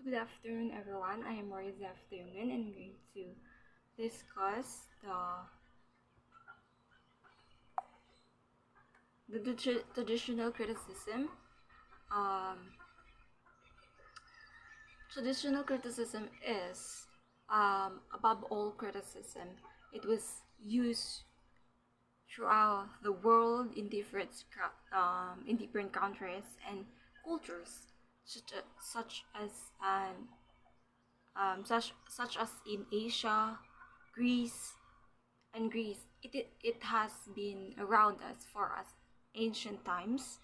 Good afternoon, everyone. I am Raiza DUYUNGAN and I'm going to discuss the traditional criticism. Um, Traditional criticism is, above all criticism, it was used throughout the world in in different countries and cultures, such as an such as in Asia, Greece, and Greece. It has been around us for as ancient times.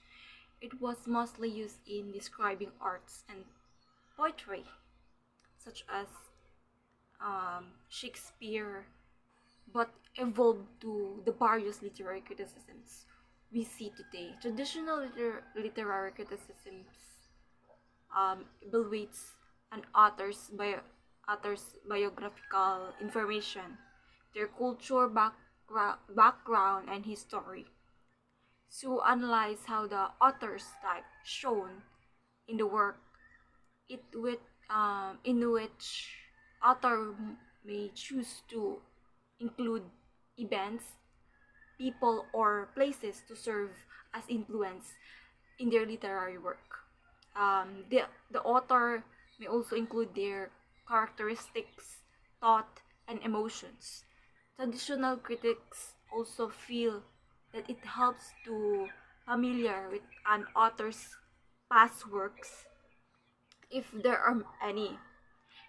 It was mostly used in describing arts and poetry, such as Shakespeare, but evolved to the various literary criticisms we see today. Traditional literary criticisms evaluates an author's biographical information, their culture background, and history, to analyze how the author's type shown in the work, in which author may choose to include events, people, or places to serve as influence in their literary work. The author may also include their characteristics, thought, and emotions. Traditional critics also feel that it helps to familiar with an author's past works, if there are any.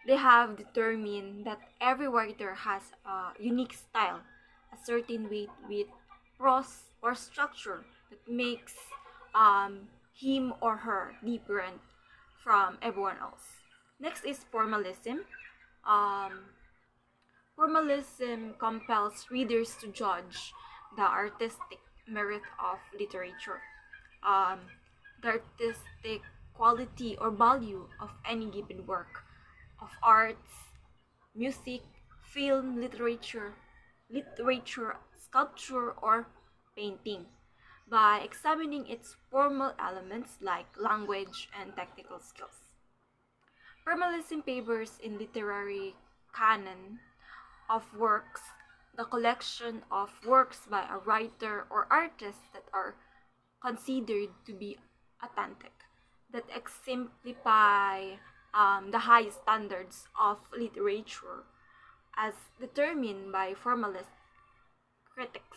They have determined that every writer has a unique style, a certain way with prose or structure that makes him or her different from everyone else. Next is formalism. Um, Formalism compels readers to judge the artistic merit of literature, um, the artistic quality or value of any given work of arts, music, film, literature, sculpture, or painting, by examining its formal elements like language and technical skills. Formalism favors in literary canon of works the collection of works by a writer or artist that are considered to be authentic, that exemplify the high standards of literature as determined by formalist critics.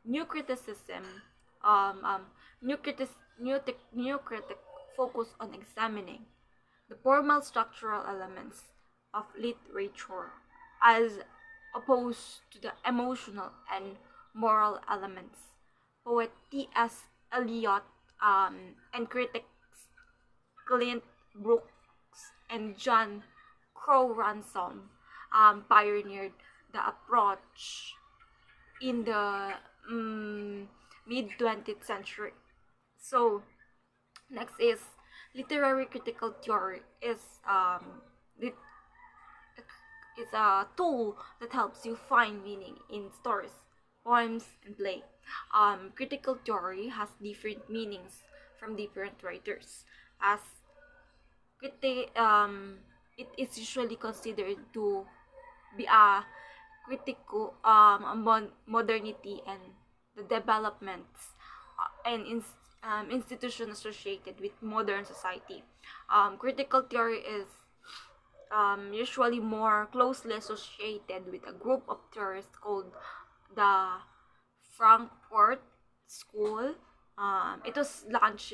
New criticism, um, um, new critic focus on examining the formal structural elements of literature as opposed to the emotional and moral elements. Poet T.S. Eliot and critics Clint Brooks and John Crow Ransom pioneered the approach in the mid 20th century. So, next is literary critical theory lit- is a tool that helps you find meaning in stories, poems, and play. Critical theory has different meanings from different writers, as it is usually considered to be a critical modernity and the developments and institutions associated with modern society. Critical theory is usually more closely associated with a group of theorists called the Frankfurt School. It was launched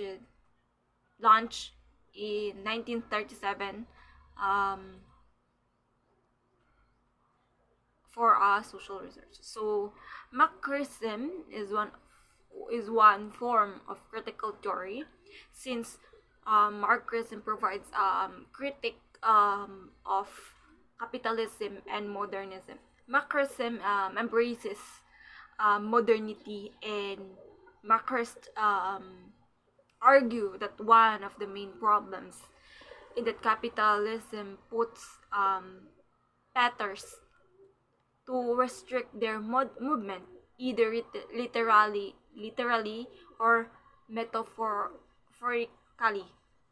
in 1937 um, for social research. So Marxism is one form of critical theory, since Marxism provides critic of capitalism and modernism. Marxism embraces modernity, and Marxists argue that one of the main problems in that capitalism puts patters to restrict their movement, either literally or metaphorically.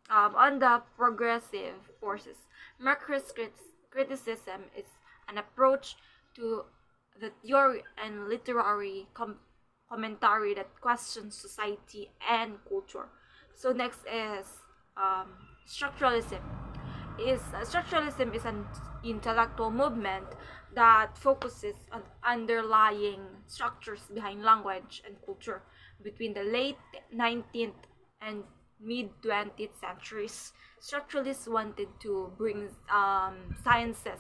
On the progressive forces, Marxist criticism is an approach to the theory and literary commentary that questions society and culture. So next is um, structuralism. Structuralism is an intellectual movement that focuses on underlying structures behind language and culture between the late 19th and mid 20th centuries. Structuralists wanted to bring sciences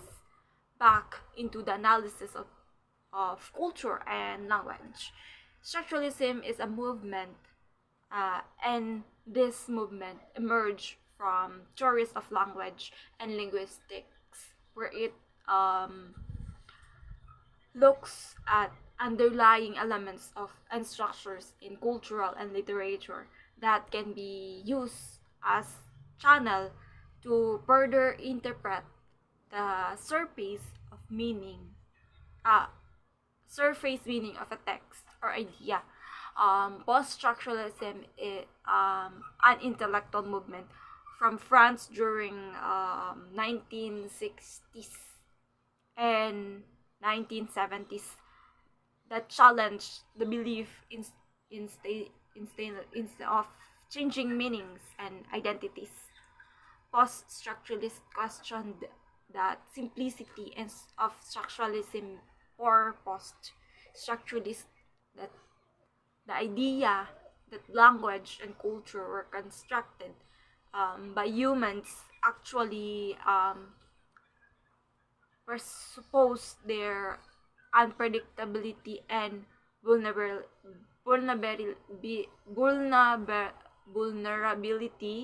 back into the analysis of culture and language. Structuralism is a movement, and this movement emerged from theories of language and linguistics, where it um, looks at underlying elements of and structures in cultural and literature that can be used as channel to further interpret the of meaning uh, surface meaning of a text or idea. Post-structuralism is an intellectual movement from France during 1960s and 1970s that challenged the belief in of changing meanings and identities. Post-structuralists questioned the simplicity of structuralism, or post-structuralists that the idea that language and culture were constructed by humans actually presuppose their unpredictability and vulnerability